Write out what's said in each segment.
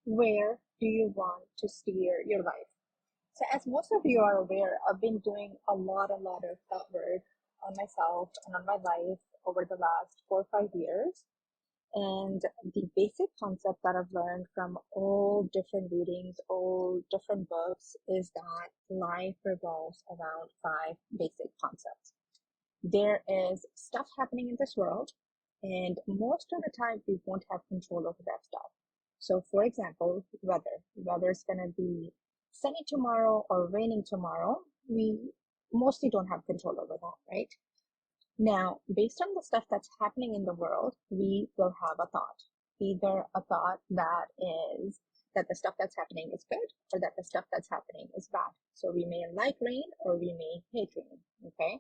Where do you want to steer your life? So, as most of you are aware, I've been doing a lot of that work on myself and on my life over the last 4 or 5 years. And the basic concept that I've learned from all different readings, all different books, is that life revolves around five basic concepts. There is stuff happening in this world, and most of the time we won't have control over that stuff. So, for example, weather is going to be sunny tomorrow or raining tomorrow. We mostly don't have control over that, right? Now, based on the stuff that's happening in the world, we will have a thought. Either a thought that is that the stuff that's happening is good, or that the stuff that's happening is bad. So we may like rain or we may hate rain. Okay.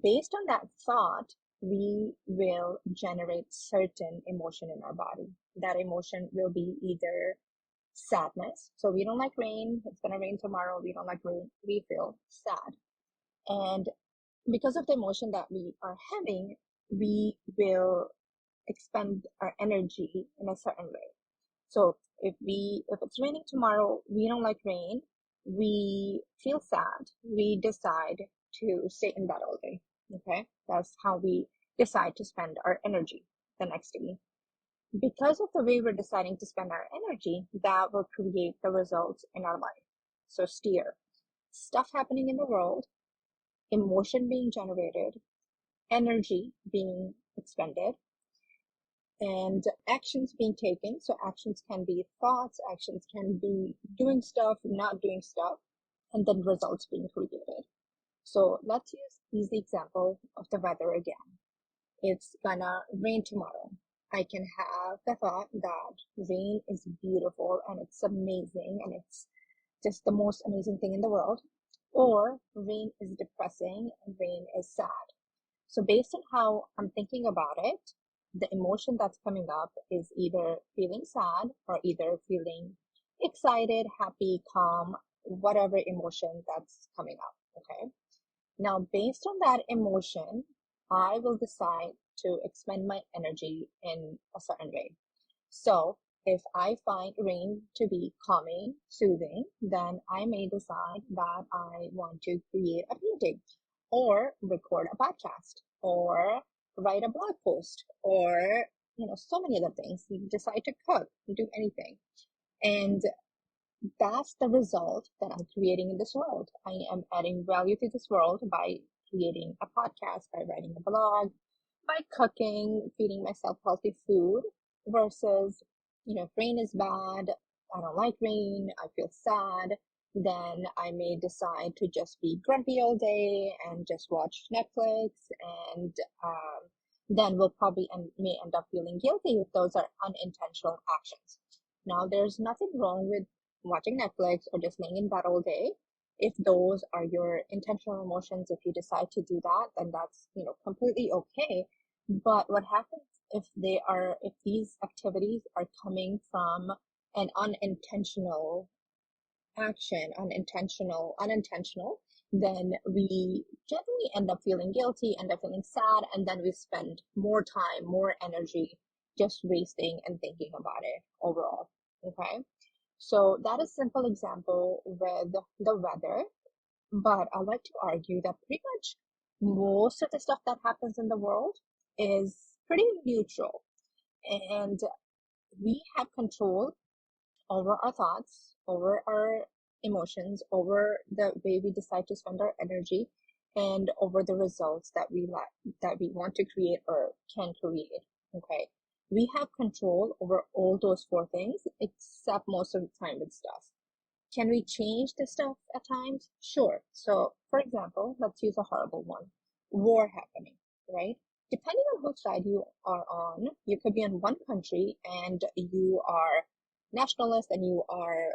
Based on that thought, we will generate certain emotion in our body. That emotion will be either sadness. So we don't like rain. It's going to rain tomorrow. We don't like rain. We feel sad. And because of the emotion that we are having, we will expend our energy in a certain way. So if it's raining tomorrow, we don't like rain, we feel sad, we decide to stay in bed all day. Okay, that's how we decide to spend our energy the next day. Because of the way we're deciding to spend our energy, that will create the results in our life. So steer stuff happening in the world, emotion being generated, energy being expended, and actions being taken. So actions can be thoughts, actions can be doing stuff, not doing stuff, and then results being created. So let's use the example of the weather again. It's gonna rain tomorrow. I can have the thought that rain is beautiful and it's amazing and it's just the most amazing thing in the world, or rain is depressing and rain is sad. So based on how I'm thinking about it, the emotion that's coming up is either feeling sad or either feeling excited, happy, calm, whatever emotion that's coming up. Okay. Now, based on that emotion, I will decide to expend my energy in a certain way. So if I find rain to be calming, soothing, then I may decide that I want to create a painting or record a podcast or write a blog post or, so many other things. You decide to cook, do anything. And that's the result that I'm creating in this world. I am adding value to this world by creating a podcast, by writing a blog, by cooking, feeding myself healthy food versus, if rain is bad, I don't like rain, I feel sad, then I may decide to just be grumpy all day and just watch Netflix and then we'll probably may end up feeling guilty if those are unintentional actions. Now, there's nothing wrong with watching Netflix or just laying in bed all day. If those are your intentional emotions, if you decide to do that, then that's, completely okay. But what happens if these activities are coming from an unintentional action, unintentional, then we generally end up feeling guilty, end up feeling sad, and then we spend more time, more energy just wasting and thinking about it overall. Okay. So that is a simple example with the weather, but I like to argue that pretty much most of the stuff that happens in the world is pretty neutral, and we have control over our thoughts, over our emotions, over the way we decide to spend our energy, and over the results that we want to create or can create. Okay. We have control over all those four things, except most of the time with stuff. Can we change the stuff at times? Sure. So, for example, let's use a horrible one. War happening, right? Depending on which side you are on, you could be in one country and you are nationalist and you are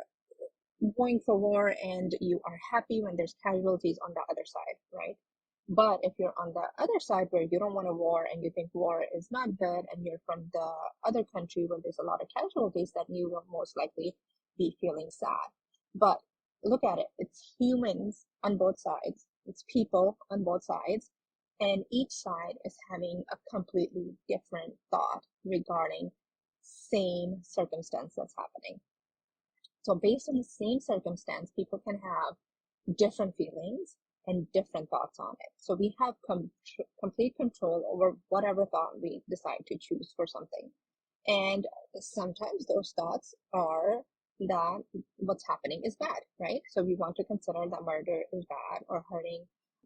going for war and you are happy when there's casualties on the other side, right? But if you're on the other side where you don't want a war and you think war is not good and you're from the other country where there's a lot of casualties, then you will most likely be feeling sad. But look at it. It's humans on both sides. It's people on both sides. And each side is having a completely different thought regarding same circumstance that's happening. So based on the same circumstance, people can have different feelings and different thoughts on it. So we have complete control over whatever thought we decide to choose for something. And sometimes those thoughts are that what's happening is bad, right? So we want to consider that murder is bad, or hurting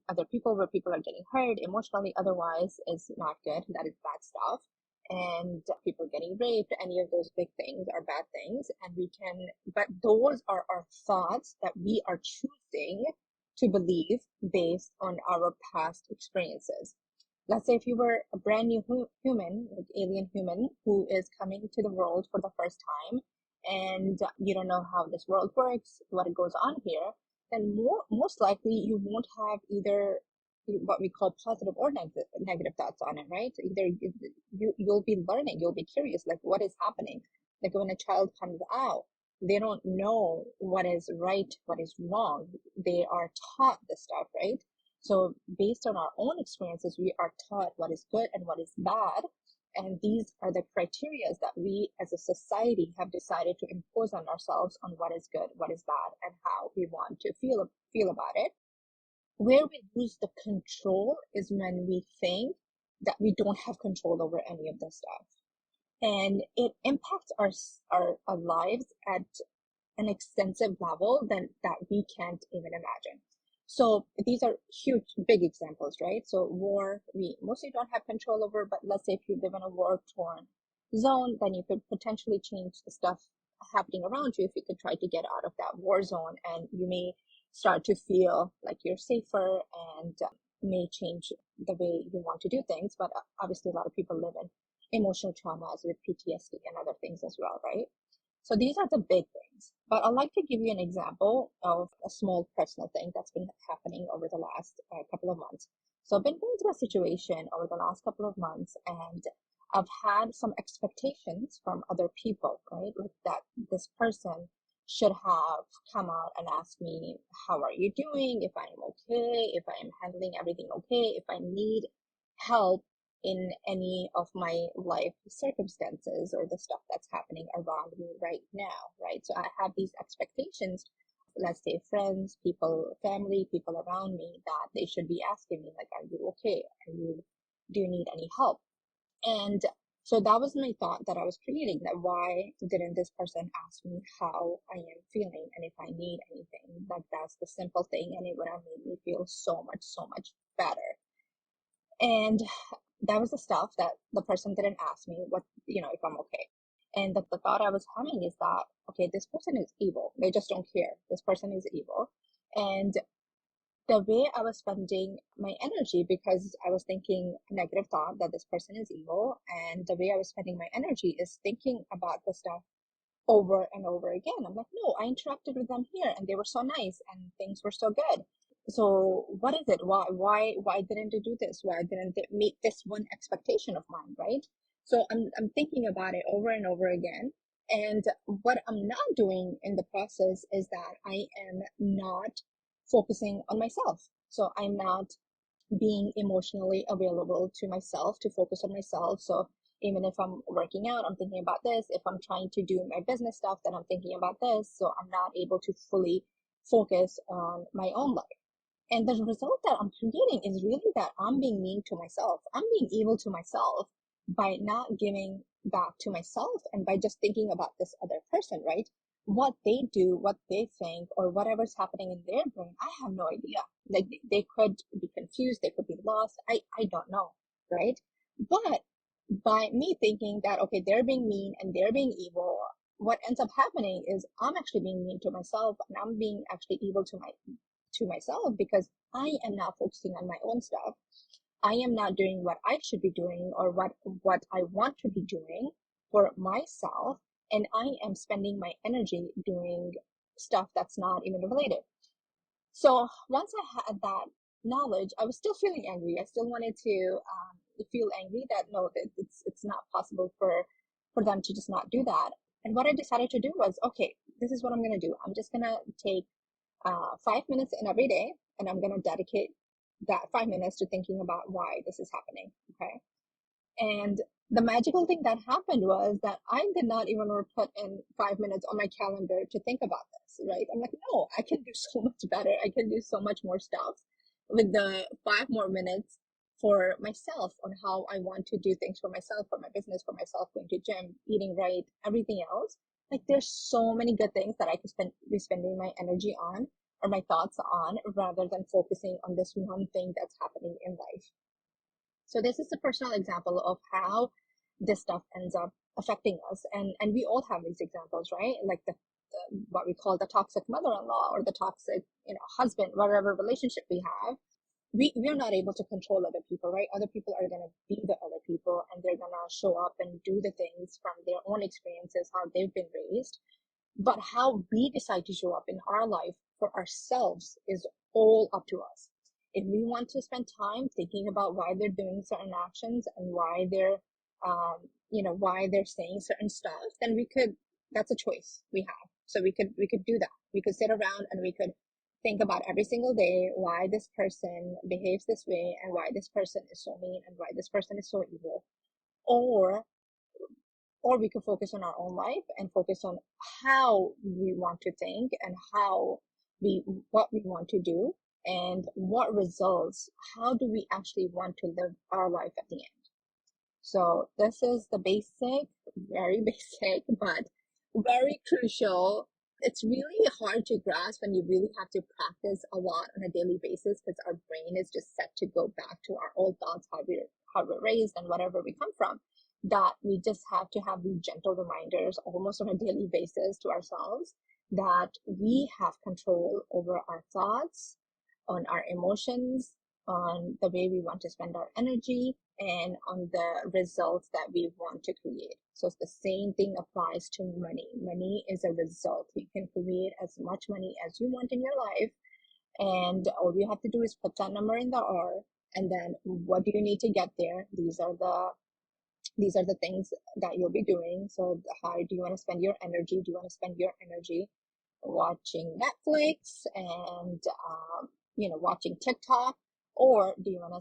other people, where people are getting hurt emotionally, otherwise, is not good. That is bad stuff. And people getting raped, any of those big things are bad things. And but those are our thoughts that we are choosing to believe based on our past experiences. Let's say if you were a brand new human, like alien human, who is coming to the world for the first time, and you don't know how this world works, what goes on here, then most likely you won't have either what we call positive or negative thoughts on it, right? So either you'll be learning, you'll be curious, like what is happening. Like when a child comes out, they don't know what is right, what is wrong. They are taught this stuff, right? So based on our own experiences, we are taught what is good and what is bad. And these are the criteria that we as a society have decided to impose on ourselves on what is good, what is bad, and how we want to feel about it. Where we lose the control is when we think that we don't have control over any of this stuff. And it impacts our lives at an extensive level that we can't even imagine. So these are huge, big examples, right? So war, we mostly don't have control over, but let's say if you live in a war-torn zone, then you could potentially change the stuff happening around you if you could try to get out of that war zone, and you may start to feel like you're safer, and may change the way you want to do things. But obviously a lot of people live in emotional traumas with PTSD and other things as well, right? So these are the big things. But I'd like to give you an example of a small personal thing that's been happening over the last couple of months. So I've been going through a situation over the last couple of months, and I've had some expectations from other people, right? Like that this person should have come out and asked me, how are you doing? If I'm okay, if I'm handling everything okay, if I need help in any of my life circumstances or the stuff that's happening around me right now, right? So I have these expectations, let's say friends, people, family, people around me, that they should be asking me, like, are you okay? Do you need any help? And so that was my thought that I was creating, that why didn't this person ask me how I am feeling and if I need anything? Like that's the simple thing, and it would have made me feel so much better. And that was the stuff that the person didn't ask me, what, if I'm okay. And the thought I was having is that, okay, this person is evil. They just don't care. This person is evil. And the way I was spending my energy, because I was thinking negative thought that this person is evil, and the way I was spending my energy is thinking about the stuff over and over again. I'm like, no, I interacted with them here and they were so nice and things were so good. So what is it? Why didn't they do this? Why didn't they meet this one expectation of mine, right? So I'm thinking about it over and over again. And what I'm not doing in the process is that I am not focusing on myself. So I'm not being emotionally available to myself, to focus on myself. So even if I'm working out, I'm thinking about this. If I'm trying to do my business stuff, then I'm thinking about this. So I'm not able to fully focus on my own life. And the result that I'm creating is really that I'm being mean to myself. I'm being evil to myself by not giving back to myself, and by just thinking about this other person, right? What they do, what they think, or whatever's happening in their brain, I have no idea. Like they could be confused, they could be lost. I don't know, right? But by me thinking that, okay, they're being mean and they're being evil, what ends up happening is I'm actually being mean to myself, and I'm being actually evil to myself, because I am not focusing on my own stuff. I am not doing what I should be doing, or what I want to be doing for myself. And I am spending my energy doing stuff that's not even related. So once I had that knowledge, I was still feeling angry. I still wanted to feel angry that no, that it's not possible for them to just not do that. And what I decided to do was, okay, this is what I'm going to do. I'm just going to take 5 minutes in every day, and I'm going to dedicate that 5 minutes to thinking about why this is happening. Okay. And the magical thing that happened was that I did not even put in 5 minutes on my calendar to think about this, right? I'm like, no, I can do so much better. I can do so much more stuff with the 5 more minutes for myself on how I want to do things for myself, for my business, for myself, going to gym, eating right, everything else. Like there's so many good things that I could be spending my energy on or my thoughts on rather than focusing on this one thing that's happening in life. So this is a personal example of how this stuff ends up affecting us. And we all have these examples, right? Like what we call the toxic mother-in-law or the toxic, husband, whatever relationship we have. We're not able to control other people, right? Other people are going to be the other people and they're going to show up and do the things from their own experiences, how they've been raised. But how we decide to show up in our life for ourselves is all up to us. If we want to spend time thinking about why they're doing certain actions and why they're saying certain stuff, then that's a choice we have. So we could do that. We could sit around and we could think about every single day why this person behaves this way and why this person is so mean and why this person is so evil. Or we could focus on our own life and focus on how we want to think and what we want to do and what results, how do we actually want to live our life at the end. So this is the basic, very basic, but very crucial. It's really hard to grasp when you really have to practice a lot on a daily basis because our brain is just set to go back to our old thoughts, how we're raised and whatever we come from, that we just have to have these gentle reminders almost on a daily basis to ourselves that we have control over our thoughts, on our emotions, on the way we want to spend our energy, and on the results that we want to create. So it's the same thing applies to money. Money is a result. You can create as much money as you want in your life, and all you have to do is put that number in the R, and then what do you need to get there? These are the things that you'll be doing. So how do you want to spend your energy? Do you want to spend your energy watching Netflix and watching TikTok, or do you want to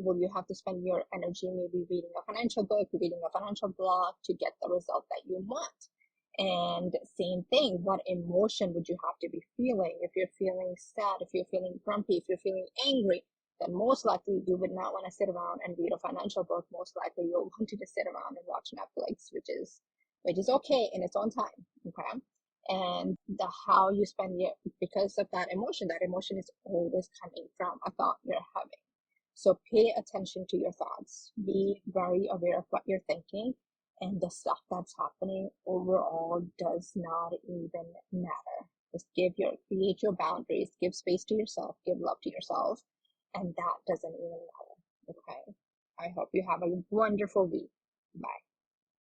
will you have to spend your energy maybe reading a financial book, reading a financial blog to get the result that you want? And same thing, what emotion would you have to be feeling? If you're feeling sad, if you're feeling grumpy, if you're feeling angry, then most likely you would not want to sit around and read a financial book. Most likely you'll want to just sit around and watch Netflix, which is okay in its own time. Okay. And the how you spend it, because of that emotion is always coming from a thought you're having. So pay attention to your thoughts. Be very aware of what you're thinking, and the stuff that's happening overall does not even matter. Just create your boundaries, give space to yourself, give love to yourself, and that doesn't even matter. Okay. I hope you have a wonderful week. Bye.